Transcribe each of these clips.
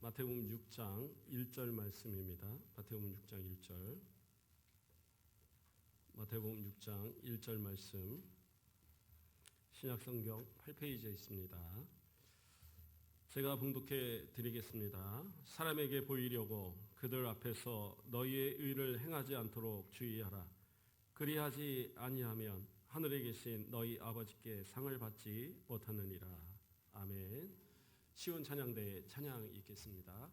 마태복음 6장 1절 말씀입니다. 마태복음 6장 1절. 마태복음 6장 1절 말씀. 신약성경 8페이지에 있습니다. 제가 봉독해 드리겠습니다. 사람에게 보이려고 그들 앞에서 너희의 의를 행하지 않도록 주의하라. 그리하지 아니하면 하늘에 계신 너희 아버지께 상을 받지 못하느니라. 아멘. 시온 찬양대의 찬양 읽겠습니다.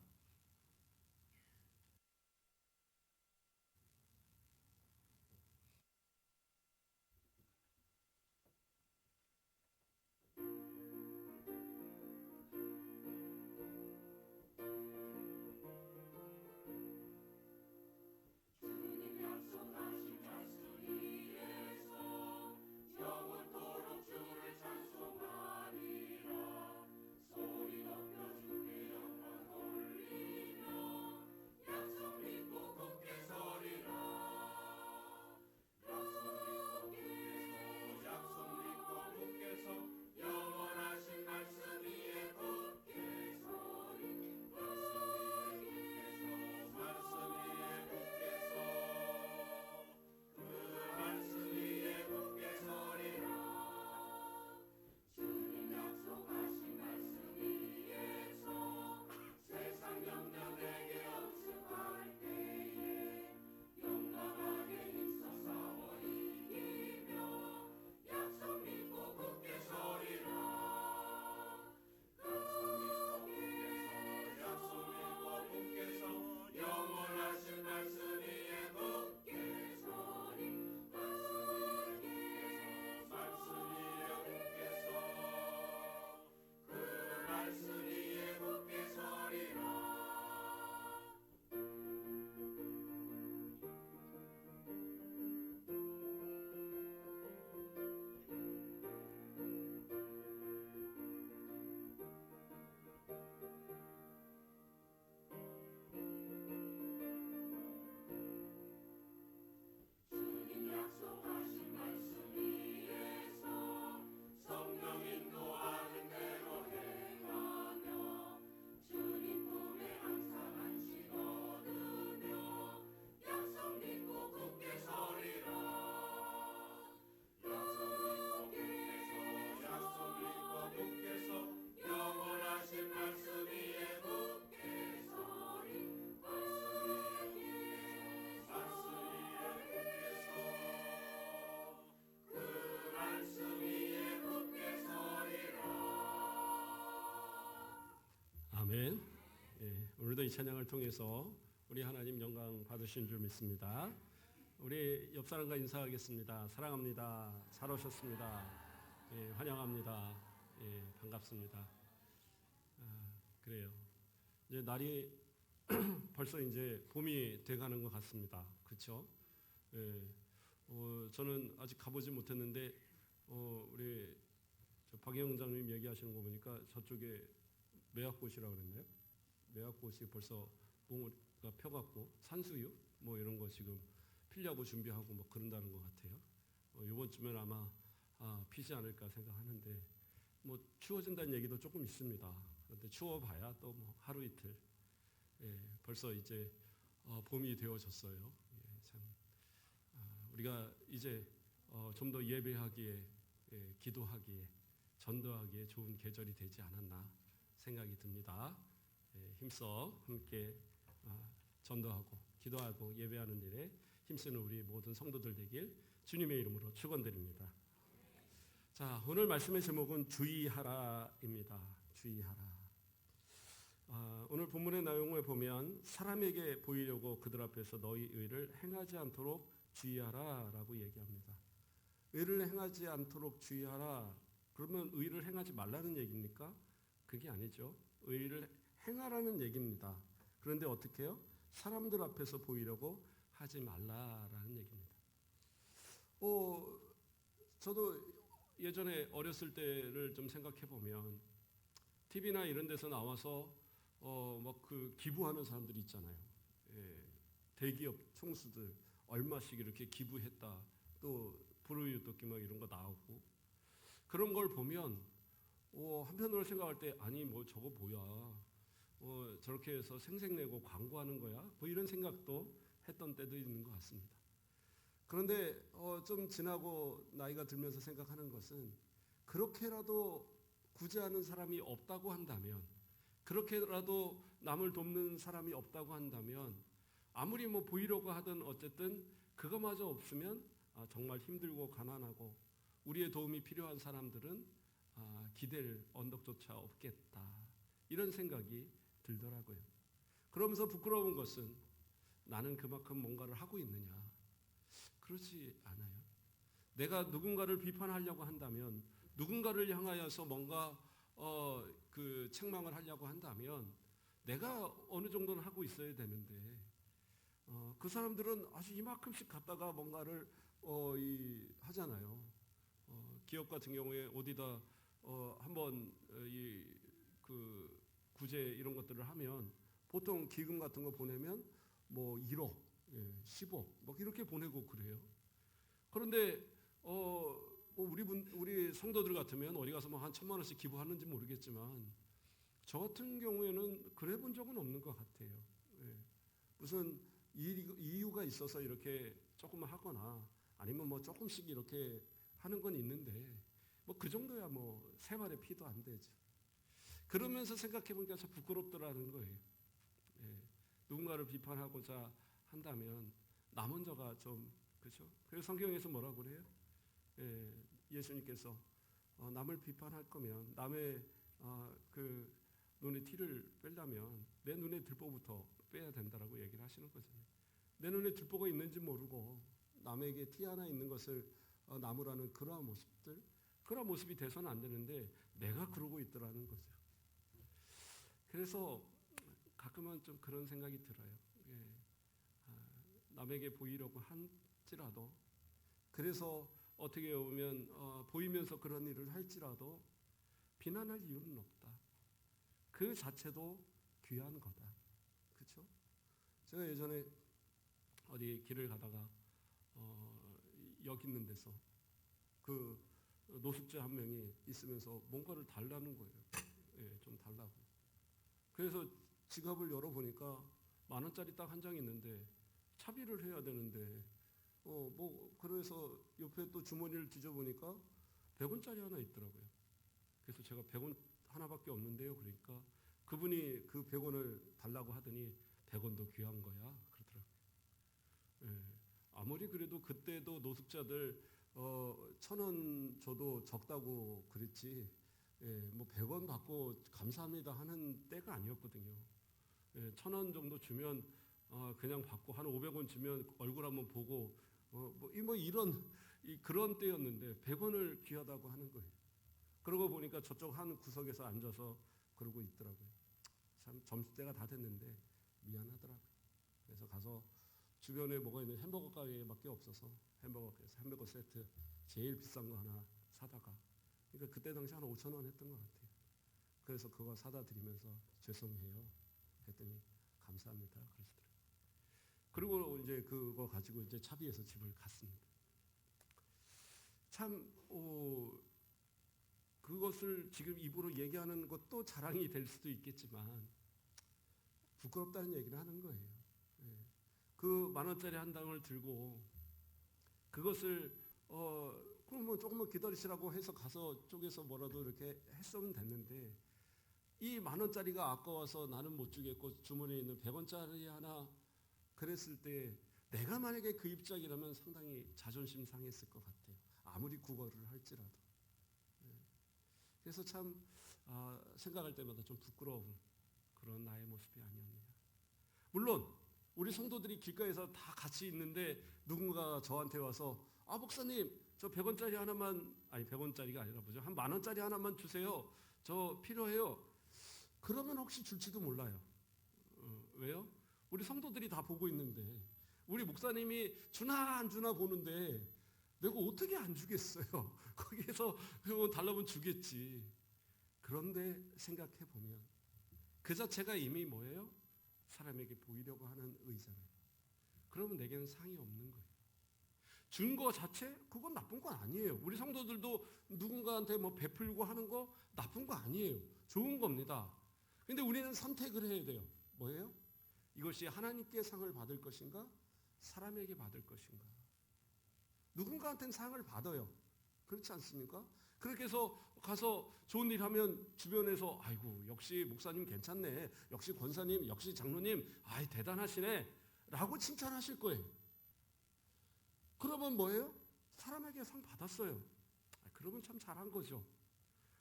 아멘. 예, 오늘도 이 찬양을 통해서 우리 하나님 영광 받으신 줄 믿습니다. 우리 옆 사람과 인사하겠습니다. 사랑합니다. 잘 오셨습니다. 예, 환영합니다. 예, 반갑습니다. 그래요. 이제 날이 벌써 이제 봄이 돼가는 것 같습니다. 그렇죠? 예, 저는 아직 가보지 못했는데 우리 박영 장님 얘기하시는 거 보니까 저쪽에 매화꽃이라고 그랬나요? 매화꽃이 벌써 몽우가 펴갖고 산수유 뭐 이런 거 지금 피려고 준비하고 뭐 그런다는 것 같아요. 이번 주면 아마 피지 않을까 생각하는데 뭐 추워진다는 얘기도 조금 있습니다. 그런데 추워봐야 또 뭐 하루 이틀. 예, 벌써 이제 봄이 되어졌어요. 예, 참 우리가 이제 좀 더 예배하기에, 기도하기에, 전도하기에 좋은 계절이 되지 않았나 생각이 듭니다. 힘써 함께 전도하고 기도하고 예배하는 일에 힘쓰는 우리 모든 성도들 되길 주님의 이름으로 축원드립니다. 자, 오늘 말씀의 제목은 주의하라입니다. 주의하라. 오늘 본문의 내용을 보면 사람에게 보이려고 그들 앞에서 너희 의를 행하지 않도록 주의하라라고 얘기합니다. 의를 행하지 않도록 주의하라. 그러면 의를 행하지 말라는 얘기입니까? 그게 아니죠. 의를 행하라는 얘기입니다. 그런데 어떻게 해요? 사람들 앞에서 보이려고 하지 말라라는 얘기입니다. 저도 예전에 어렸을 때를 좀 생각해 보면 TV나 이런 데서 나와서 막 그 기부하는 사람들이 있잖아요. 예, 대기업 총수들 얼마씩 이렇게 기부했다. 또 불우이웃돕기 막 이런 거 나오고 그런 걸 보면 한편으로 생각할 때 아니 뭐 저거 뭐야 저렇게 해서 생색내고 광고하는 거야? 뭐 이런 생각도 했던 때도 있는 것 같습니다. 그런데 좀 지나고 나이가 들면서 생각하는 것은 그렇게라도 구제하는 사람이 없다고 한다면, 그렇게라도 남을 돕는 사람이 없다고 한다면, 아무리 뭐 보이려고 하든 어쨌든 그거마저 없으면 정말 힘들고 가난하고 우리의 도움이 필요한 사람들은 기댈 언덕조차 없겠다. 이런 생각이 들더라고요. 그러면서 부끄러운 것은 나는 그만큼 뭔가를 하고 있느냐? 그렇지 않아요. 내가 누군가를 비판하려고 한다면, 누군가를 향하여서 뭔가 그 책망을 하려고 한다면 내가 어느 정도는 하고 있어야 되는데 그 사람들은 아주 이만큼씩 갖다가 뭔가를 하잖아요. 기업 같은 경우에 어디다 한번 그 구제 이런 것들을 하면 보통 기금 같은 거 보내면 뭐 1억, 10억 막 이렇게 보내고 그래요. 그런데 뭐 우리 성도들 같으면 어디 가서 뭐 한 1,000만 원씩 기부하는지 모르겠지만 저 같은 경우에는 그래 본 적은 없는 것 같아요. 무슨 이유가 있어서 이렇게 조금만 하거나 아니면 뭐 조금씩 이렇게 하는 건 있는데 뭐 그 정도야 뭐 생활의 피도 안 되지. 그러면서 생각해 보니까 참 부끄럽더라는 거예요. 누군가를 비판하고자 한다면 나 먼저가 좀 그렇죠. 그래서 성경에서 뭐라고 그래요? 예수님께서 남을 비판할 거면 남의 그 눈에 티를 빼려면 내 눈에 들보부터 빼야 된다라고 얘기를 하시는 거잖아요. 내 눈에 들보가 있는지 모르고 남에게 티 하나 있는 것을 나무라는 그러한 모습이 돼서는 안 되는데 내가 그러고 있더라는 거죠. 그래서 가끔은 좀 그런 생각이 들어요. 남에게 보이려고 할지라도, 그래서 어떻게 보면 보이면서 그런 일을 할지라도 비난할 이유는 없다. 그 자체도 귀한 거다. 그렇죠? 제가 예전에 어디 길을 가다가 역 있는 데서 그 노숙자 한 명이 있으면서 뭔가를 달라는 거예요. 좀 달라고. 그래서 지갑을 열어보니까 10,000원짜리 딱 한 장 있는데 차비를 해야 되는데 뭐 그래서 옆에 또 주머니를 뒤져보니까 100원짜리 하나 있더라고요. 그래서 제가 100원 하나밖에 없는데요. 그러니까 그분이 그 100원을 달라고 하더니 100원도 귀한 거야. 그러더라고요. 아무리 그래도 그때도 노숙자들 1,000원 줘도 적다고 그랬지 뭐 100원 받고 감사합니다 하는 때가 아니었거든요. 1,000원 정도 주면 그냥 받고 한 500원 주면 얼굴 한번 보고 뭐 이런 그런 때였는데 100원을 귀하다고 하는 거예요. 그러고 보니까 저쪽 한 구석에서 앉아서 그러고 있더라고요. 참 점심때가 다 됐는데 미안하더라고요. 그래서 가서 주변에 뭐가 있는 햄버거 가게밖에 없어서 햄버거 세트 제일 비싼 거 하나 사다가 그러니까 그때 당시 한 5,000원 했던 것 같아요. 그래서 그거 사다 드리면서 죄송해요 했더니 감사합니다 그러시더라고요. 그리고 이제 그거 가지고 이제 차비해서 집을 갔습니다. 참 그것을 지금 입으로 얘기하는 것도 자랑이 될 수도 있겠지만 부끄럽다는 얘기를 하는 거예요. 그 10,000원짜리 한 장을 들고 그것을 그러면 조금만 기다리시라고 해서 가서 쪽에서 뭐라도 이렇게 했으면 됐는데 이 10,000원짜리가 아까워서 나는 못 주겠고 주머니에 있는 100원짜리 하나 그랬을 때 내가 만약에 그 입장이라면 상당히 자존심 상했을 것 같아요. 아무리 국어를 할지라도. 그래서 참 생각할 때마다 좀 부끄러운 그런 나의 모습이 아니었느냐. 물론 우리 성도들이 길가에서 다 같이 있는데 누군가가 저한테 와서 목사님 저 100원짜리 하나만 100원짜리가 아니라 뭐죠? 한 10,000원짜리 하나만 주세요. 저 필요해요. 그러면 혹시 줄지도 몰라요. 왜요? 우리 성도들이 다 보고 있는데 우리 목사님이 주나 안 주나 보는데 내가 어떻게 안 주겠어요? 거기에서 달라면 주겠지. 그런데 생각해 보면 그 자체가 이미 뭐예요? 사람에게 보이려고 하는 의잖아요. 그러면 내게는 상이 없는 거예요. 준 거 자체 그건 나쁜 건 아니에요. 우리 성도들도 누군가한테 뭐 베풀고 하는 거 나쁜 거 아니에요. 좋은 겁니다. 근데 우리는 선택을 해야 돼요. 뭐예요? 이것이 하나님께 상을 받을 것인가? 사람에게 받을 것인가? 누군가한테는 상을 받아요. 그렇지 않습니까? 그렇게 해서 가서 좋은 일 하면 주변에서 아이고 역시 목사님 괜찮네. 역시 권사님, 역시 장로님 아이 대단하시네. 라고 칭찬하실 거예요. 그러면 뭐예요? 사람에게 상 받았어요. 그러면 참 잘한 거죠.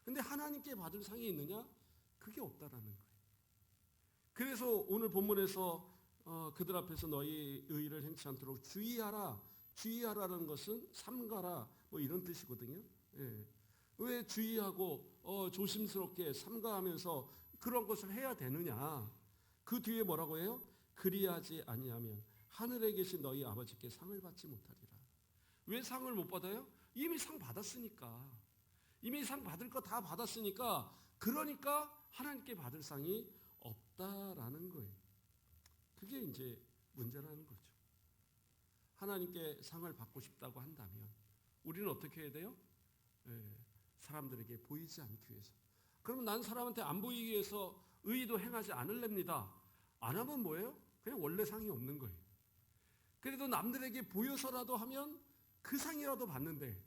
근데 하나님께 받을 상이 있느냐? 그게 없다라는 거예요. 그래서 오늘 본문에서 그들 앞에서 너희 의의를 행치 않도록 주의하라. 주의하라는 것은 삼가라 뭐 이런 뜻이거든요. 예. 왜 주의하고 조심스럽게 삼가하면서 그런 것을 해야 되느냐? 그 뒤에 뭐라고 해요? 그리하지 아니하면 하늘에 계신 너희 아버지께 상을 받지 못하리라. 왜 상을 못 받아요? 이미 상 받았으니까. 이미 상 받을 거 다 받았으니까 그러니까 하나님께 받을 상이 없다라는 거예요. 그게 이제 문제라는 거죠. 하나님께 상을 받고 싶다고 한다면 우리는 어떻게 해야 돼요? 사람들에게 보이지 않기 위해서. 그러면 난 사람한테 안 보이기 위해서 의의도 행하지 않을랍니다. 안 하면 뭐예요? 그냥 원래 상이 없는 거예요. 그래도 남들에게 보여서라도 하면 그 상이라도 받는데,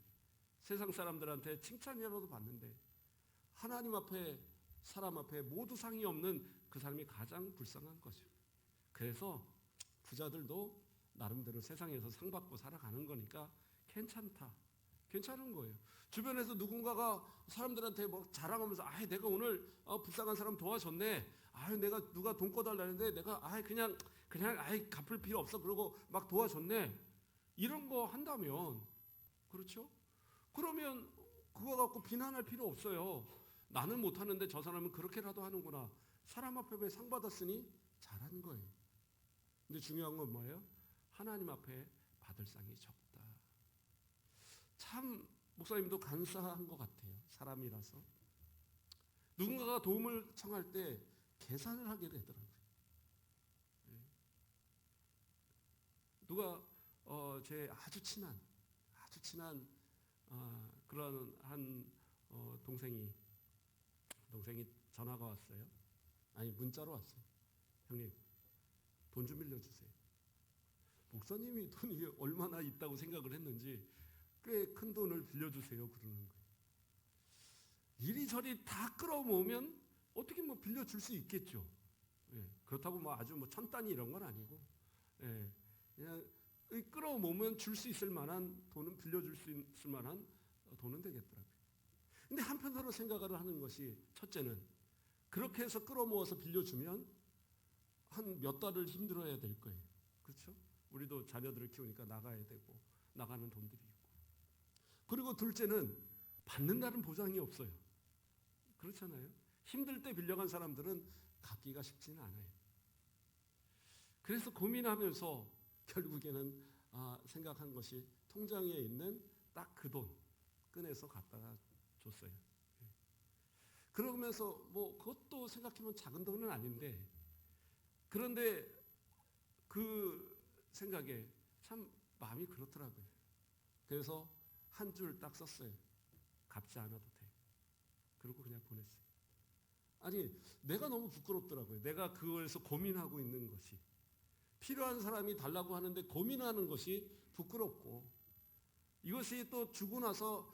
세상 사람들한테 칭찬이라도 받는데, 하나님 앞에 사람 앞에 모두 상이 없는 그 사람이 가장 불쌍한 거죠. 그래서 부자들도 나름대로 세상에서 상 받고 살아가는 거니까 괜찮다. 괜찮은 거예요. 주변에서 누군가가 사람들한테 뭐 자랑하면서 내가 오늘 불쌍한 사람 도와줬네. 내가 누가 돈 꺼달라는데 내가 그냥 갚을 필요 없어. 그러고 막 도와줬네. 이런 거 한다면 그렇죠? 그러면 그거 갖고 비난할 필요 없어요. 나는 못하는데 저 사람은 그렇게라도 하는구나. 사람 앞에 상 받았으니 잘한 거예요. 근데 중요한 건 뭐예요? 하나님 앞에 받을 상이 적다. 참 목사님도 간사한 것 같아요. 사람이라서. 누군가가 도움을 청할 때 계산을 하게 되더라고요. 누가 제 아주 친한 그런 한 동생이 전화가 왔어요. 문자로 왔어요. 형님, 돈 좀 빌려주세요. 목사님이 돈이 얼마나 있다고 생각을 했는지 꽤 큰 돈을 빌려주세요 그러는 거예요. 이리저리 다 끌어모으면 어떻게 뭐 빌려줄 수 있겠죠. 그렇다고 뭐 아주 뭐 천 단위 이런 건 아니고 그냥 끌어모으면 줄 수 있을 만한 돈은 빌려줄 수 있을 만한 돈은 되겠더라고요. 근데 한편으로 생각을 하는 것이 첫째는 그렇게 해서 끌어모아서 빌려주면 한 몇 달을 힘들어야 될 거예요. 그렇죠? 우리도 자녀들을 키우니까 나가야 되고 나가는 돈들이 있고. 그리고 둘째는 받는다는 보장이 없어요. 그렇잖아요. 힘들 때 빌려간 사람들은 갚기가 쉽지는 않아요. 그래서 고민하면서 결국에는 생각한 것이 통장에 있는 딱 그 돈 꺼내서 갖다가 줬어요. 그러면서 뭐 그것도 생각해보면 작은 돈은 아닌데 그런데 그 생각에 참 마음이 그렇더라고요. 그래서 한 줄 딱 썼어요. 갚지 않아도 돼. 그리고 그냥 보냈어요. 내가 너무 부끄럽더라고요. 내가 그거에서 고민하고 있는 것이. 필요한 사람이 달라고 하는데 고민하는 것이 부끄럽고 이것이 또 주고 나서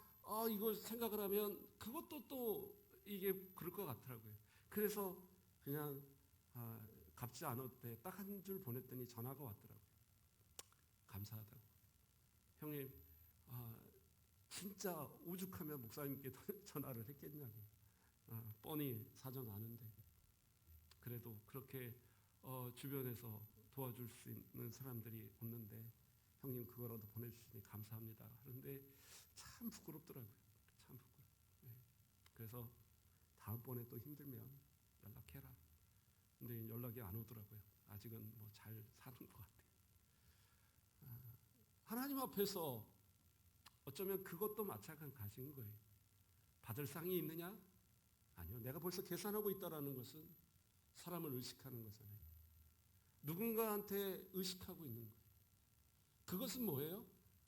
이거 생각을 하면 그것도 또 이게 그럴 것 같더라고요. 그래서 그냥 갚지 않아도 돼. 딱 한 줄 보냈더니 전화가 왔더라고요. 감사하다고. 형님, 진짜 오죽하면 목사님께 전화를 했겠냐고. 뻔히 사정 아는데. 그래도 그렇게 주변에서 도와줄 수 있는 사람들이 없는데 형님 그거라도 보내주시니 감사합니다. 그런데 참 부끄럽더라고요. 참 부끄러워요. 그래서 다음번에 또 힘들면 연락해라. 근데 연락이 안 오더라고요. 아직은 뭐 잘 사는 것 같아요. 하나님 앞에서 어쩌면 그것도 마찬가지인 거예요. 받을 상이 있느냐? 아니요. 내가 벌써 계산하고 있다는 것은 사람을 의식하는 거잖아요. 누군가한테 의식하고 있는 거예요. 그것은 뭐예요?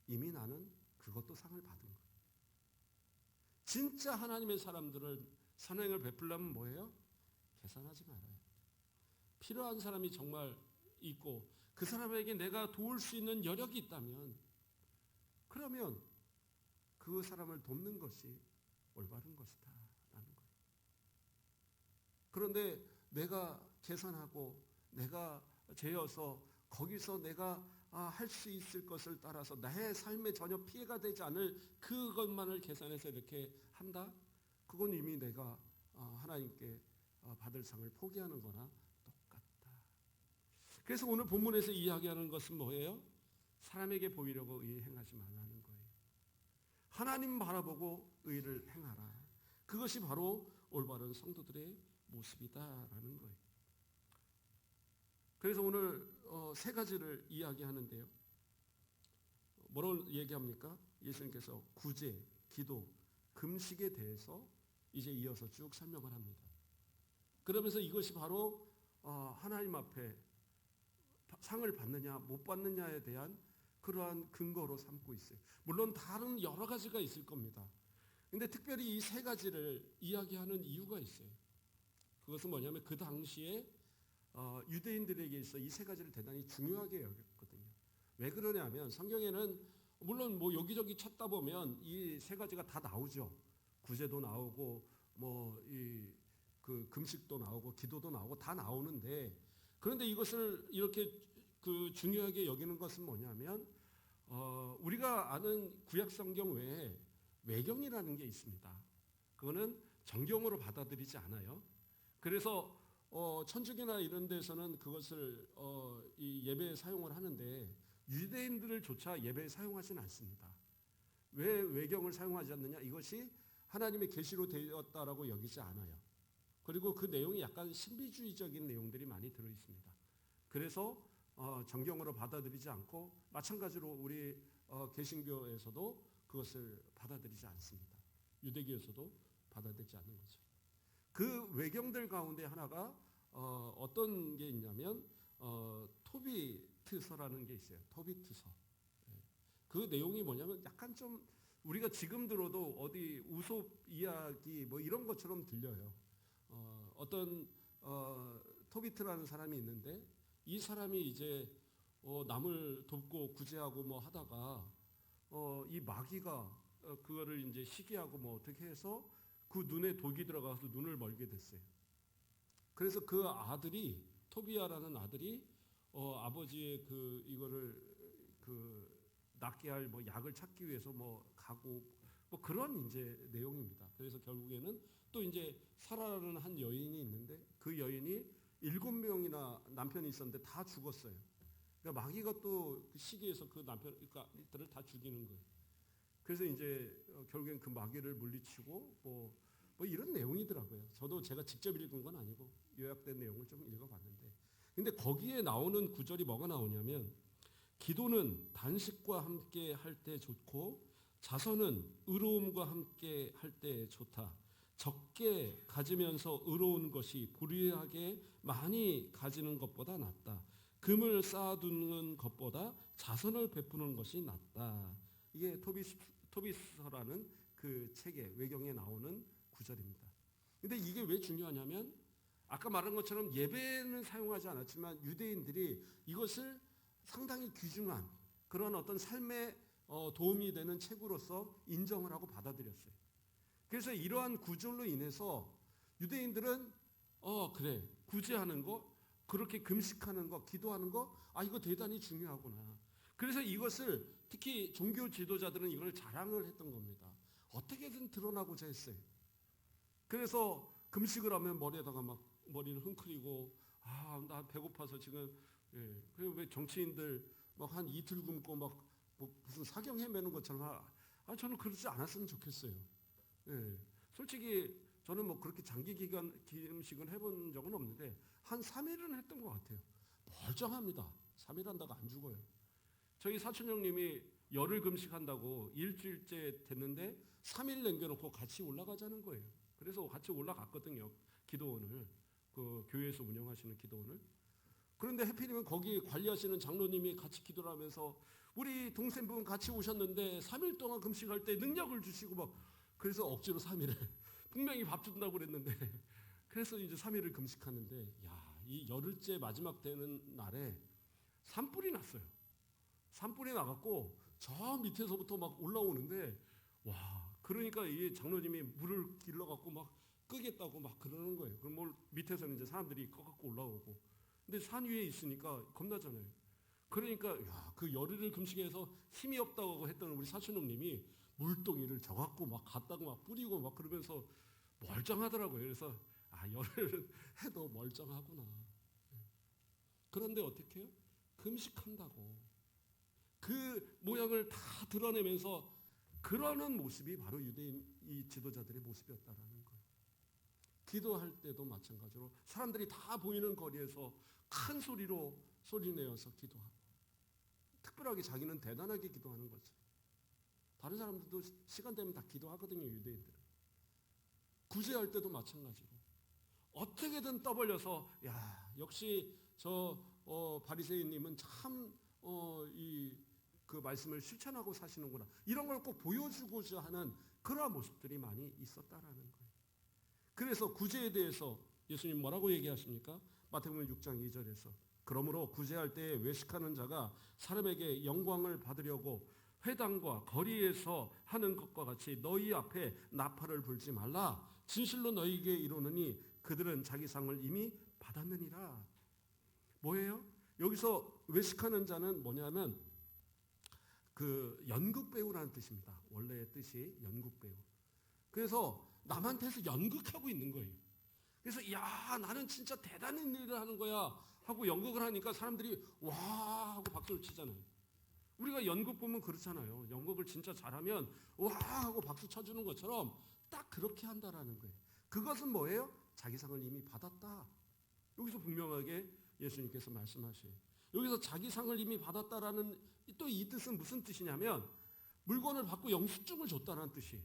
이미 나는 그것도 상을 받은 거예요. 진짜 하나님의 사람들을 선행을 베풀려면 뭐예요? 계산하지 말아요. 필요한 사람이 정말 있고 그 사람에게 내가 도울 수 있는 여력이 있다면 그러면 그 사람을 돕는 것이 올바른 것이다라는 거예요. 그런데 내가 계산하고 내가 재어서 거기서 내가 할 수 있을 것을 따라서 나의 삶에 전혀 피해가 되지 않을 그것만을 계산해서 이렇게 한다? 그건 이미 내가 하나님께 받을 상을 포기하는 거나 똑같다. 그래서 오늘 본문에서 이야기하는 것은 뭐예요? 사람에게 보이려고 의 행하지 말라는 거예요. 하나님 바라보고 의를 행하라. 그것이 바로 올바른 성도들의 모습이다라는 거예요. 그래서 오늘 세 가지를 이야기하는데요. 뭐라고 얘기합니까? 예수님께서 구제, 기도, 금식에 대해서 이제 이어서 쭉 설명을 합니다. 그러면서 이것이 바로 하나님 앞에 상을 받느냐 못 받느냐에 대한 그러한 근거로 삼고 있어요. 물론 다른 여러 가지가 있을 겁니다. 근데 특별히 이 세 가지를 이야기하는 이유가 있어요. 그것은 뭐냐면 그 당시에 유대인들에게 있어 이 세 가지를 대단히 중요하게 여겼거든요. 왜 그러냐면 성경에는 물론 뭐 여기저기 찾다 보면 이 세 가지가 다 나오죠. 구제도 나오고 뭐 그 금식도 나오고 기도도 나오고 다 나오는데 그런데 이것을 이렇게 그 중요하게 여기는 것은 뭐냐면 우리가 아는 구약 성경 외에 외경이라는 게 있습니다. 그거는 정경으로 받아들이지 않아요. 그래서 천주교나 이런 데서는 그것을 이 예배에 사용을 하는데 유대인들조차 예배에 사용하지는 않습니다. 왜 외경을 사용하지 않느냐? 이것이 하나님의 계시로 되었다라고 여기지 않아요. 그리고 그 내용이 약간 신비주의적인 내용들이 많이 들어 있습니다. 그래서 정경으로 받아들이지 않고 마찬가지로 우리 개신교에서도 그것을 받아들이지 않습니다. 유대교에서도 받아들이지 않는 거죠. 그 외경들 가운데 하나가 어떤 게 있냐면 토비트서라는 게 있어요. 토비트서. 그 내용이 뭐냐면 약간 좀 우리가 지금 들어도 어디 우솝 이야기 뭐 이런 것처럼 들려요. 어떤 토비트라는 사람이 있는데 이 사람이 이제 남을 돕고 구제하고 뭐 하다가 이 마귀가 그거를 이제 시기하고 뭐 어떻게 해서 그 눈에 독이 들어가서 눈을 멀게 됐어요. 그래서 그 아들이 토비아라는 아들이 아버지의 그 이거를 그 낫게 할 뭐 약을 찾기 위해서 뭐 가고 뭐 그런 이제 내용입니다. 그래서 결국에는 또 이제 사라라는 한 여인이 있는데 그 여인이 7명이나 남편이 있었는데 다 죽었어요. 그러니까 마귀가 또 그 시기에서 그 남편들을 다 죽이는 거예요. 그래서 이제 결국엔 그 마귀를 물리치고 뭐 이런 내용이더라고요. 저도 제가 직접 읽은 건 아니고 요약된 내용을 좀 읽어봤는데, 근데 거기에 나오는 구절이 뭐가 나오냐면 기도는 단식과 함께 할 때 좋고 자선은 의로움과 함께 할 때 좋다. 적게 가지면서 의로운 것이 불의하게 많이 가지는 것보다 낫다. 금을 쌓아두는 것보다 자선을 베푸는 것이 낫다. 이게 토비스라는 그 책의 외경에 나오는 구절입니다. 근데 이게 왜 중요하냐면 아까 말한 것처럼 예배는 사용하지 않았지만 유대인들이 이것을 상당히 귀중한 그런 어떤 삶에 도움이 되는 책으로서 인정을 하고 받아들였어요. 그래서 이러한 구절로 인해서 유대인들은 그래 구제하는 거 그렇게 금식하는 거 기도하는 거 이거 대단히 중요하구나. 그래서 이것을 특히 종교 지도자들은 이걸 자랑을 했던 겁니다. 어떻게든 드러나고자 했어요. 그래서 금식을 하면 머리에다가 막 머리를 흥크리고 나 배고파서 지금 그리고 왜 정치인들 막 한 이틀 굶고 막 뭐 무슨 사경 헤매는 것처럼 저는 그러지 않았으면 좋겠어요. 솔직히 저는 뭐 그렇게 장기 기간 금식을 해본 적은 없는데 한 3일은 했던 것 같아요. 멀쩡합니다. 3일 한다고 안 죽어요. 저희 사촌 형님이 열흘 금식한다고 일주일째 됐는데 3일 남겨놓고 같이 올라가자는 거예요. 그래서 같이 올라갔거든요. 기도원을. 그 교회에서 운영하시는 기도원을. 그런데 하필이면 거기 관리하시는 장로님이 같이 기도를 하면서 우리 동생분 같이 오셨는데 3일 동안 금식할 때 능력을 주시고 막 그래서 억지로 3일을 분명히 밥 준다고 그랬는데 그래서 이제 3일을 금식하는데 이 열흘째 마지막 되는 날에 산불이 났어요. 산불이 나갖고 저 밑에서부터 막 올라오는데 그러니까 이 장로님이 물을 길러갖고 막 끄겠다고 막 그러는 거예요. 그럼 뭘 밑에서는 이제 사람들이 꺼갖고 올라오고, 근데 산 위에 있으니까 겁나잖아요. 그러니까 그 열흘을 금식해서 힘이 없다고 했던 우리 사촌형님이 물동이를 져갖고 막 갖다가 막 뿌리고 막 그러면서 멀쩡하더라고요. 그래서 열흘 해도 멀쩡하구나. 그런데 어떻게 해요? 금식한다고 그 모양을 다 드러내면서 그러는 모습이 바로 유대인 이 지도자들의 모습이었다라는 거예요. 기도할 때도 마찬가지로 사람들이 다 보이는 거리에서 큰 소리로 소리내어서 기도하고, 특별하게 자기는 대단하게 기도하는 거죠. 다른 사람들도 시간 되면 다 기도하거든요, 유대인들은. 구제할 때도 마찬가지로 어떻게든 떠벌려서 역시 저 바리새인님은 참 그 말씀을 실천하고 사시는구나, 이런 걸 꼭 보여주고자 하는 그러한 모습들이 많이 있었다라는 거예요. 그래서 구제에 대해서 예수님 뭐라고 얘기하십니까? 마태복음 6장 2절에서 그러므로 구제할 때에 외식하는 자가 사람에게 영광을 받으려고 회당과 거리에서 하는 것과 같이 너희 앞에 나팔을 불지 말라. 진실로 너희에게 이르노니 그들은 자기 상을 이미 받았느니라. 뭐예요? 여기서 외식하는 자는 뭐냐면 그 연극배우라는 뜻입니다. 원래의 뜻이 연극배우. 그래서 남한테서 연극하고 있는 거예요. 그래서 나는 진짜 대단한 일을 하는 거야 하고 연극을 하니까 사람들이 와 하고 박수를 치잖아요. 우리가 연극 보면 그렇잖아요. 연극을 진짜 잘하면 와 하고 박수 쳐주는 것처럼 딱 그렇게 한다라는 거예요. 그것은 뭐예요? 자기 상을 이미 받았다. 여기서 분명하게 예수님께서 말씀하셔요. 여기서 자기 상을 이미 받았다라는 또 이 뜻은 무슨 뜻이냐면 물건을 받고 영수증을 줬다는 뜻이에요.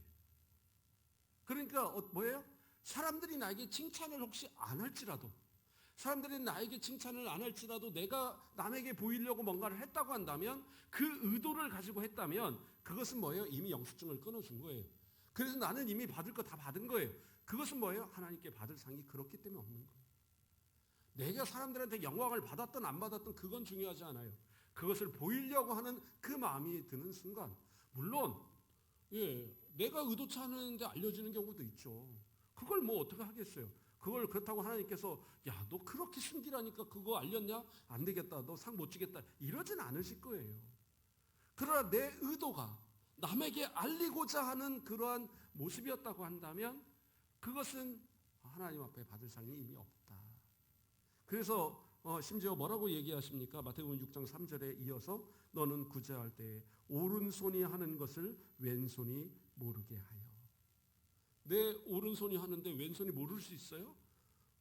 그러니까 뭐예요? 사람들이 나에게 칭찬을 혹시 안 할지라도, 사람들이 나에게 칭찬을 안 할지라도 내가 남에게 보이려고 뭔가를 했다고 한다면, 그 의도를 가지고 했다면 그것은 뭐예요? 이미 영수증을 끊어준 거예요. 그래서 나는 이미 받을 거 다 받은 거예요. 그것은 뭐예요? 하나님께 받을 상이 그렇기 때문에 없는 거예요. 내가 사람들한테 영광을 받았든 안 받았든 그건 중요하지 않아요. 그것을 보이려고 하는 그 마음이 드는 순간, 물론 내가 의도치 않은데 알려지는 경우도 있죠. 그걸 뭐 어떻게 하겠어요. 그걸 그렇다고 하나님께서 너 그렇게 숨기라니까 그거 알렸냐? 안 되겠다. 너 상 못 주겠다. 이러진 않으실 거예요. 그러나 내 의도가 남에게 알리고자 하는 그러한 모습이었다고 한다면 그것은 하나님 앞에 받을 상이 이미 없다. 그래서 심지어 뭐라고 얘기하십니까? 마태복음 6장 3절에 이어서 너는 구제할 때에 오른손이 하는 것을 왼손이 모르게 하여. 내 오른손이 하는데 왼손이 모를 수 있어요?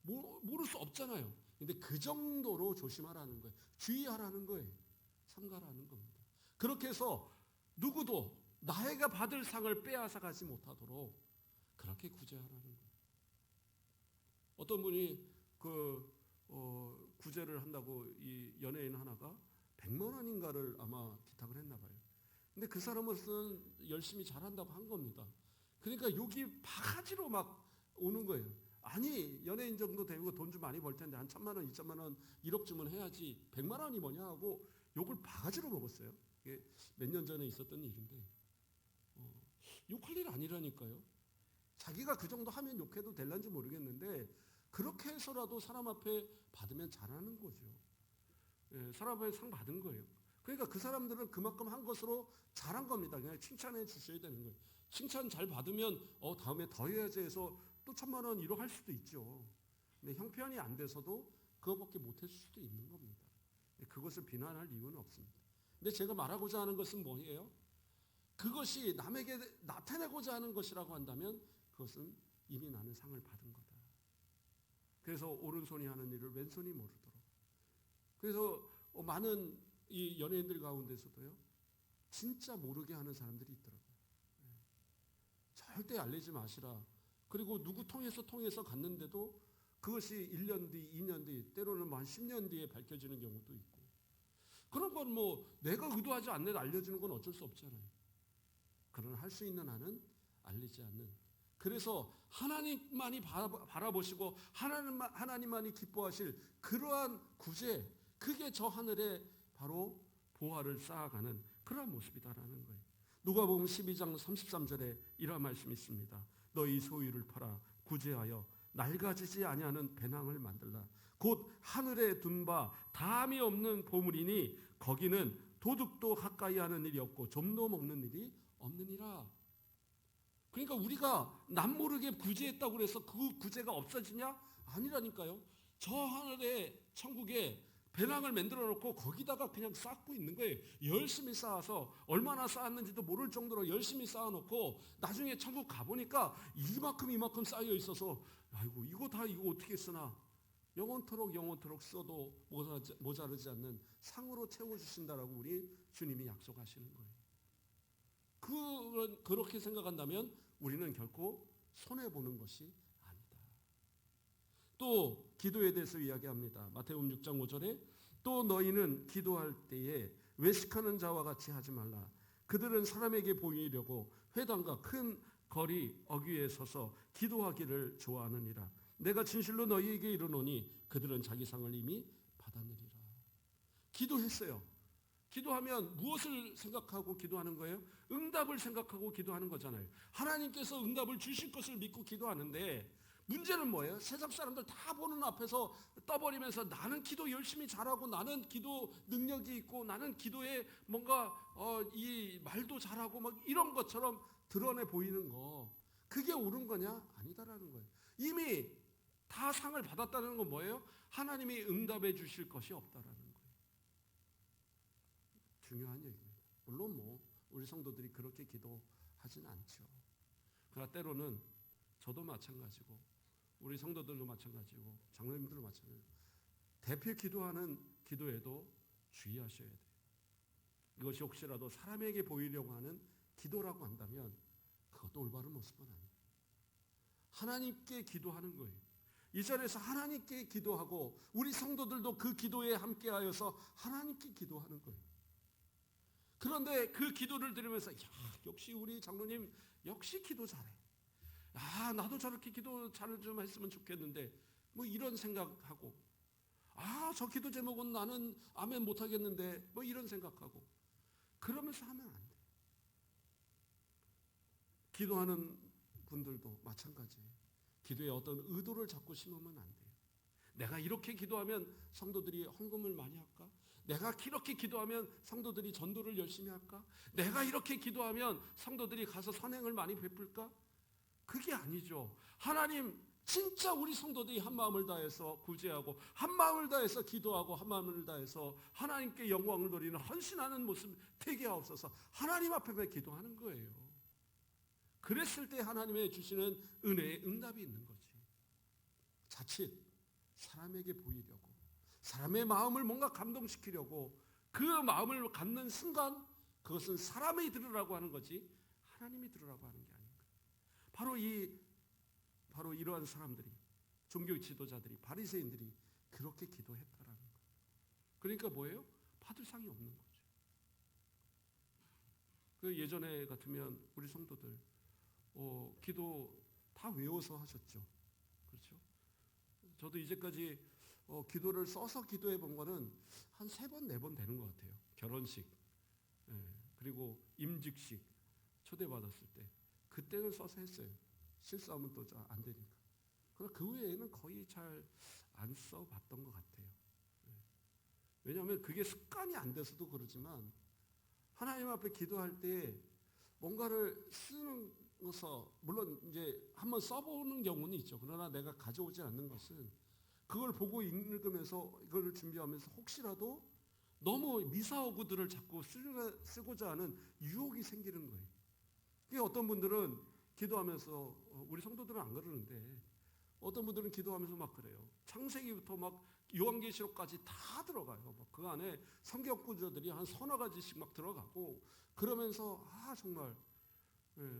모를 수 없잖아요. 근데 그 정도로 조심하라는 거예요. 주의하라는 거예요. 삼가라는 겁니다. 그렇게 해서 누구도 나에게 받을 상을 빼앗아가지 못하도록 그렇게 구제하라는 거예요. 어떤 분이 구제를 한다고 이 연예인 하나가 100만 원인가를 아마 기탁을 했나 봐요. 근데 그 사람은 열심히 잘한다고 한 겁니다. 그러니까 욕이 바가지로 막 오는 거예요. 아니 연예인 정도 되고 돈 좀 많이 벌 텐데 한 1,000만 원, 2,000만 원 1억 주면 해야지 100만 원이 뭐냐 하고 욕을 바가지로 먹었어요. 이게 몇 년 전에 있었던 일인데 욕할 일 아니라니까요. 자기가 그 정도 하면 욕해도 될런지 모르겠는데 그렇게 해서라도 사람 앞에 받으면 잘하는 거죠. 사람 앞에 상 받은 거예요. 그러니까 그 사람들은 그만큼 한 것으로 잘한 겁니다. 그냥 칭찬해 주셔야 되는 거예요. 칭찬 잘 받으면 다음에 더 해야지 해서 또 1,000만 원 1억 할 수도 있죠. 근데 형편이 안 돼서도 그것밖에 못 했을 수도 있는 겁니다. 그것을 비난할 이유는 없습니다. 근데 제가 말하고자 하는 것은 뭐예요? 그것이 남에게 나타내고자 하는 것이라고 한다면 그것은 이미 나는 상을 받은 거다. 그래서 오른손이 하는 일을 왼손이 모르도록. 그래서 많은 이 연예인들 가운데서도요, 진짜 모르게 하는 사람들이 있더라고요. 절대 알리지 마시라. 그리고 누구 통해서 갔는데도 그것이 1년 뒤, 2년 뒤, 때로는 뭐 한 10년 뒤에 밝혀지는 경우도 있고. 그런 건 뭐 내가 의도하지 않는 알려지는 건 어쩔 수 없잖아요. 그러나 할 수 있는 한은 알리지 않는 그래서 하나님만이 바라보시고 하나님만이 기뻐하실 그러한 구제, 그게 저 하늘에 바로 보화를 쌓아가는 그러한 모습이다라는 거예요. 누가복음 12장 33절에 이러한 말씀이 있습니다. 너희 소유를 팔아 구제하여 낡아지지 아니하는 배낭을 만들라. 곧 하늘에 둔 바 다함이 없는 보물이니 거기는 도둑도 가까이 하는 일이 없고 좀도 먹는 일이 없느니라. 그러니까 우리가 남모르게 구제했다고 그래서 그 구제가 없어지냐? 아니라니까요. 저 하늘에 천국에 배낭을 만들어 놓고 거기다가 그냥 쌓고 있는 거예요. 열심히 쌓아서 얼마나 쌓았는지도 모를 정도로 열심히 쌓아놓고 나중에 천국 가보니까 이만큼 쌓여 있어서 아이고 이거 어떻게 쓰나, 영원토록 써도 모자르지 않는 상으로 채워주신다라고 우리 주님이 약속하시는 거예요. 그렇게 생각한다면 우리는 결코 손해보는 것이 아니다. 또 기도에 대해서 이야기합니다. 마태복음 6장 5절에 또 너희는 기도할 때에 외식하는 자와 같이 하지 말라. 그들은 사람에게 보이려고 회당과 큰 거리 어귀에 서서 기도하기를 좋아하느니라. 내가 진실로 너희에게 이르노니 그들은 자기 상을 이미 받았느니라. 기도했어요. 기도하면 무엇을 생각하고 기도하는 거예요? 응답을 생각하고 기도하는 거잖아요. 하나님께서 응답을 주실 것을 믿고 기도하는데 문제는 뭐예요? 세상 사람들 다 보는 앞에서 떠버리면서 나는 기도 열심히 잘하고 나는 기도 능력이 있고 나는 기도에 뭔가 이 말도 잘하고 막 이런 것처럼 드러내 보이는 거, 그게 옳은 거냐? 아니다라는 거예요. 이미 다 상을 받았다는 건 뭐예요? 하나님이 응답해 주실 것이 없다라는 거예요. 중요한 얘기입니다. 물론 우리 성도들이 그렇게 기도하진 않죠. 그러나 때로는 저도 마찬가지고 우리 성도들도 마찬가지고 장로님들도 마찬가지고 대표 기도하는 기도에도 주의하셔야 돼요. 이것이 혹시라도 사람에게 보이려고 하는 기도라고 한다면 그것도 올바른 모습은 아니에요. 하나님께 기도하는 거예요. 이 자리에서 하나님께 기도하고 우리 성도들도 그 기도에 함께하여서 하나님께 기도하는 거예요. 그런데 그 기도를 들으면서 역시 우리 장로님 역시 기도 잘해. 나도 저렇게 기도 잘 좀 했으면 좋겠는데 이런 생각하고 저 기도 제목은 나는 아멘 못하겠는데 이런 생각하고 그러면서 하면 안 돼. 기도하는 분들도 마찬가지예요. 기도에 어떤 의도를 자꾸 심으면 안 돼요. 내가 이렇게 기도하면 성도들이 헌금을 많이 할까? 내가 이렇게 기도하면 성도들이 전도를 열심히 할까? 내가 이렇게 기도하면 성도들이 가서 선행을 많이 베풀까? 그게 아니죠. 하나님 진짜 우리 성도들이 한 마음을 다해서 구제하고 한 마음을 다해서 기도하고 한 마음을 다해서 하나님께 영광을 돌리는 헌신하는 모습 되게 하옵소서. 하나님 앞에 기도하는 거예요. 그랬을 때 하나님의 주시는 은혜의 응답이 있는 거지. 자칫 사람에게 보이려고 사람의 마음을 뭔가 감동시키려고 그 마음을 갖는 순간 그것은 사람이 들으라고 하는 거지 하나님이 들으라고 하는 게 아닌 거예요. 바로 이러한 사람들이, 종교 지도자들이, 바리새인들이 그렇게 기도했다라는 거예요. 그러니까 뭐예요? 받을 상이 없는 거죠. 그 예전에 같으면 우리 성도들 기도 다 외워서 하셨죠. 그렇죠? 저도 이제까지 기도를 써서 기도해 본 거는 한 3번, 4번 되는 것 같아요. 결혼식, 그리고 임직식 초대받았을 때 그때는 써서 했어요. 실수하면 또 안 되니까. 그러나 그 외에는 거의 잘 안 써봤던 것 같아요. 왜냐하면 그게 습관이 안 돼서도 그러지만 하나님 앞에 기도할 때 뭔가를 쓰는 것서 물론 이제 한번 써보는 경우는 있죠. 그러나 내가 가져오지 않는 것은 그걸 보고 읽으면서 이걸 준비하면서 혹시라도 너무 미사오구들을 자꾸 쓰고자 하는 유혹이 생기는 거예요. 그게 어떤 분들은 기도하면서 우리 성도들은 안 그러는데 어떤 분들은 기도하면서 막 그래요. 창세기부터 막 요한계시록까지 다 들어가요. 그 안에 성경 구절들이 한 3-4가지씩 막 들어가고 그러면서 정말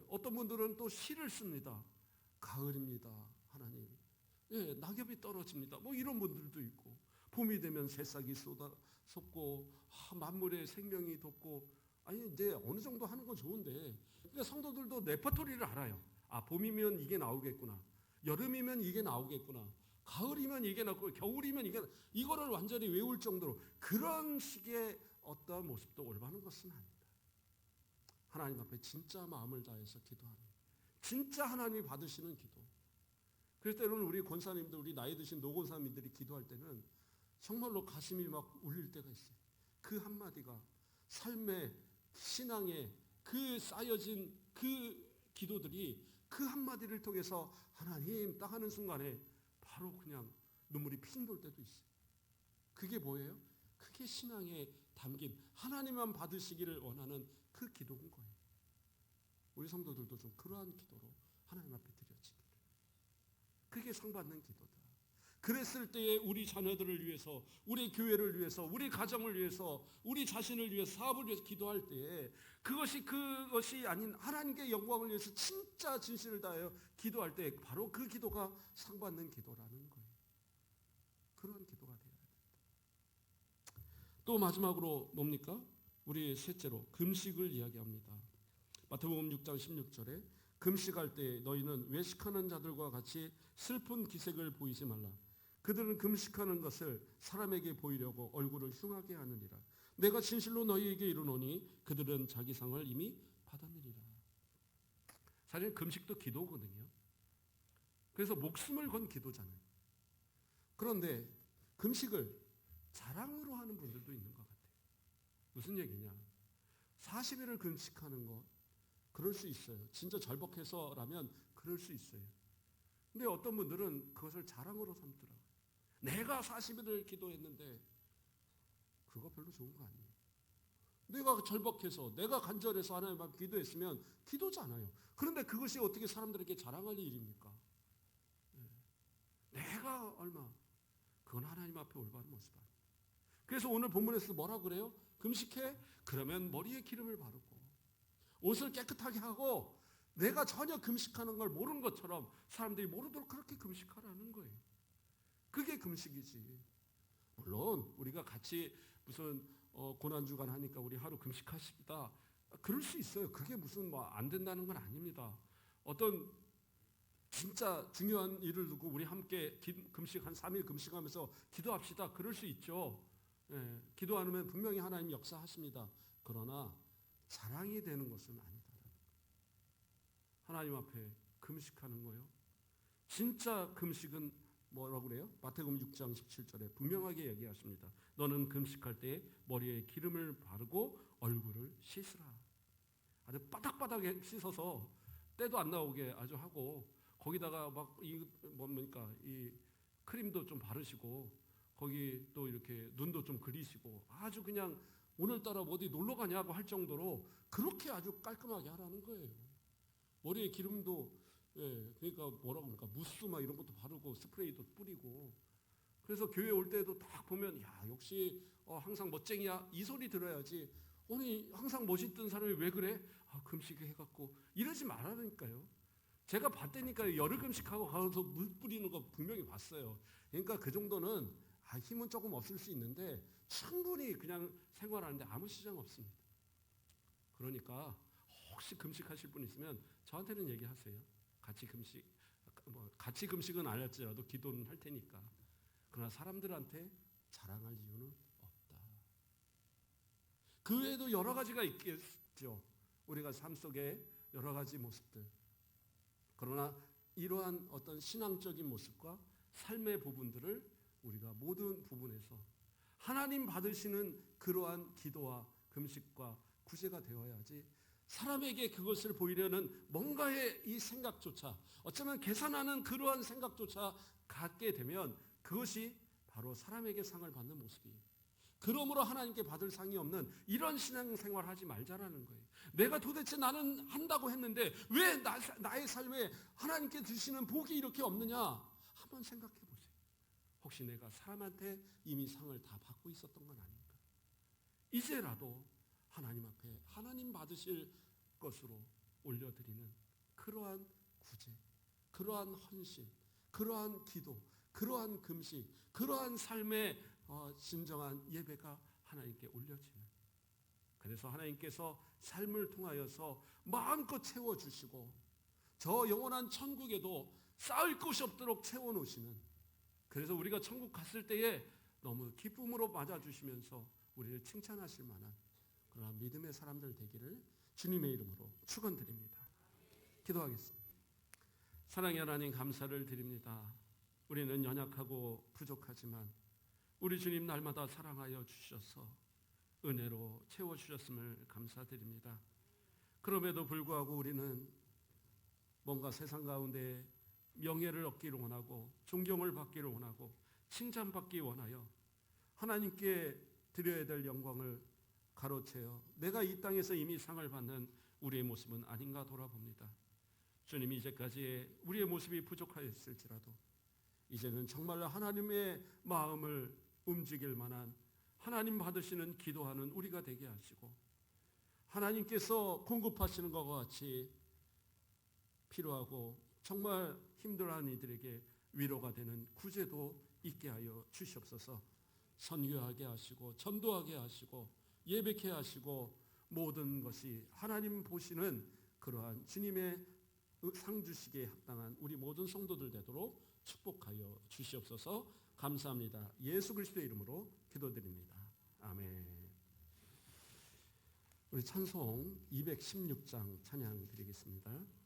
어떤 분들은 또 시를 씁니다. 가을입니다. 하나님. 낙엽이 떨어집니다. 이런 분들도 있고 봄이 되면 새싹이 솟고 만물의 생명이 돋고 이제 어느 정도 하는 건 좋은데 그러니까 성도들도 레퍼토리를 알아요. 아, 봄이면 이게 나오겠구나. 여름이면 이게 나오겠구나. 가을이면 이게 나오고 겨울이면 이거를 완전히 외울 정도로 그런 식의 어떠한 모습도 올바른 것은 아니다. 하나님 앞에 진짜 마음을 다해서 기도하는, 진짜 하나님이 받으시는 기도. 그럴 때는 우리 권사님들, 우리 나이 드신 노권사님들이 기도할 때는 정말로 가슴이 막 울릴 때가 있어요. 그 한마디가 삶의 신앙에 그 쌓여진 그 기도들이 그 한마디를 통해서 하나님 딱 하는 순간에 바로 그냥 눈물이 핑 돌 때도 있어요. 그게 뭐예요? 그게 신앙에 담긴 하나님만 받으시기를 원하는 그 기도인 거예요. 우리 성도들도 좀 그러한 기도로 하나님 앞에 드려지기를. 그게 상받는 기도다. 그랬을 때에 우리 자녀들을 위해서, 우리 교회를 위해서, 우리 가정을 위해서, 우리 자신을 위해서, 사업을 위해서 기도할 때에 그것이 아닌 하나님께 영광을 위해서 진짜 진실을 다하여 기도할 때 바로 그 기도가 상받는 기도라는 거예요. 그런 기도가 되어야 된다. 또 마지막으로 뭡니까? 우리 셋째로 금식을 이야기합니다. 마태복음 6장 16절에 금식할 때 너희는 외식하는 자들과 같이 슬픈 기색을 보이지 말라. 그들은 금식하는 것을 사람에게 보이려고 얼굴을 흉하게 하느니라. 내가 진실로 너희에게 이르노니 그들은 자기 상을 이미 받았느니라. 사실 금식도 기도거든요. 그래서 목숨을 건 기도잖아요. 그런데 금식을 자랑으로 하는 분들도 있는 것 같아요. 무슨 얘기냐? 40일을 금식하는 것 그럴 수 있어요. 진짜 절박해서라면 그럴 수 있어요. 근데 어떤 분들은 그것을 자랑으로 삼더라고요. 내가 40일을 기도했는데 그거 별로 좋은 거 아니에요. 내가 절박해서 내가 간절해서 하나님 앞에 기도했으면 기도잖아요. 그런데 그것이 어떻게 사람들에게 자랑할 일입니까? 내가 얼마, 그건 하나님 앞에 올바른 모습 아니에요. 그래서 오늘 본문에서 뭐라 그래요? 금식해? 그러면 머리에 기름을 바르고 옷을 깨끗하게 하고 내가 전혀 금식하는 걸 모르는 것처럼 사람들이 모르도록 그렇게 금식하라는 거예요. 그게 금식이지. 물론 우리가 같이 무슨 고난주간 하니까 우리 하루 금식하시다. 그럴 수 있어요. 그게 무슨 뭐 안 된다는 건 아닙니다. 어떤 진짜 중요한 일을 두고 우리 함께 금식 한 3일 금식하면서 기도합시다. 그럴 수 있죠. 예, 기도 안 하면 분명히 하나님 역사하십니다. 그러나 자랑이 되는 것은 아니다. 하나님 앞에 금식하는 거요. 진짜 금식은 뭐라고 그래요? 마태복음 6장 17절에 분명하게 얘기하십니다. 너는 금식할 때 머리에 기름을 바르고 얼굴을 씻으라. 아주 바닥바닥에 씻어서 때도 안 나오게 아주 하고 거기다가 막 이 크림도 좀 바르시고 거기 또 이렇게 눈도 좀 그리시고 아주 그냥 오늘따라 어디 놀러 가냐고 할 정도로 그렇게 아주 깔끔하게 하라는 거예요. 머리에 기름도 그러니까 뭐라고 합니까? 무스 막 이런 것도 바르고 스프레이도 뿌리고 그래서 교회 올 때도 딱 보면 야 역시 항상 멋쟁이야 이 소리 들어야지 아니 항상 멋있던 사람이 왜 그래? 금식 해갖고 이러지 말라니까요. 제가 봤다니까요. 열흘 금식하고 가서 물 뿌리는 거 분명히 봤어요. 그러니까 그 정도는 힘은 조금 없을 수 있는데 충분히 그냥 생활하는데 아무 시장 없습니다. 그러니까 혹시 금식하실 분 있으면 저한테는 얘기하세요. 같이 금식은 안 할지라도 기도는 할 테니까. 그러나 사람들한테 자랑할 이유는 없다. 그 외에도 여러 가지가 있겠죠. 우리가 삶 속에 여러 가지 모습들. 그러나 이러한 어떤 신앙적인 모습과 삶의 부분들을 우리가 모든 부분에서 하나님 받으시는 그러한 기도와 금식과 구제가 되어야지 사람에게 그것을 보이려는 뭔가의 이 생각조차 어쩌면 계산하는 그러한 생각조차 갖게 되면 그것이 바로 사람에게 상을 받는 모습이에요. 그러므로 하나님께 받을 상이 없는 이런 신앙생활 하지 말자라는 거예요. 내가 도대체 나는 한다고 했는데 왜 나의 삶에 하나님께 주시는 복이 이렇게 없느냐? 한번 생각해 보세요. 혹시 내가 사람한테 이미 상을 다 받고 있었던 건 아닌가? 이제라도 하나님 앞에 하나님 받으실 것으로 올려드리는 그러한 구제, 그러한 헌신, 그러한 기도, 그러한 금식, 그러한 삶의 진정한 예배가 하나님께 올려지는. 그래서 하나님께서 삶을 통하여서 마음껏 채워주시고 저 영원한 천국에도 쌓을 곳이 없도록 채워놓으시는, 그래서 우리가 천국 갔을 때에 너무 기쁨으로 맞아주시면서 우리를 칭찬하실 만한 그러한 믿음의 사람들 되기를 주님의 이름으로 축원드립니다. 기도하겠습니다. 사랑의 하나님, 감사를 드립니다. 우리는 연약하고 부족하지만 우리 주님 날마다 사랑하여 주셔서 은혜로 채워주셨음을 감사드립니다. 그럼에도 불구하고 우리는 뭔가 세상 가운데 명예를 얻기를 원하고 존경을 받기를 원하고 칭찬받기 원하여 하나님께 드려야 될 영광을 가로채어 내가 이 땅에서 이미 상을 받는 우리의 모습은 아닌가 돌아봅니다. 주님이 이제까지 우리의 모습이 부족하였을지라도 이제는 정말 하나님의 마음을 움직일 만한 하나님 받으시는 기도하는 우리가 되게 하시고 하나님께서 공급하시는 것과 같이 필요하고 정말 힘들어하는 이들에게 위로가 되는 구제도 있게 하여 주시옵소서. 선교하게 하시고 전도하게 하시고 예배케 하시고 모든 것이 하나님 보시는 그러한 주님의 상 주시기에 합당한 우리 모든 성도들 되도록 축복하여 주시옵소서. 감사합니다. 예수 그리스도의 이름으로 기도드립니다. 아멘. 우리 찬송 216장 찬양 드리겠습니다.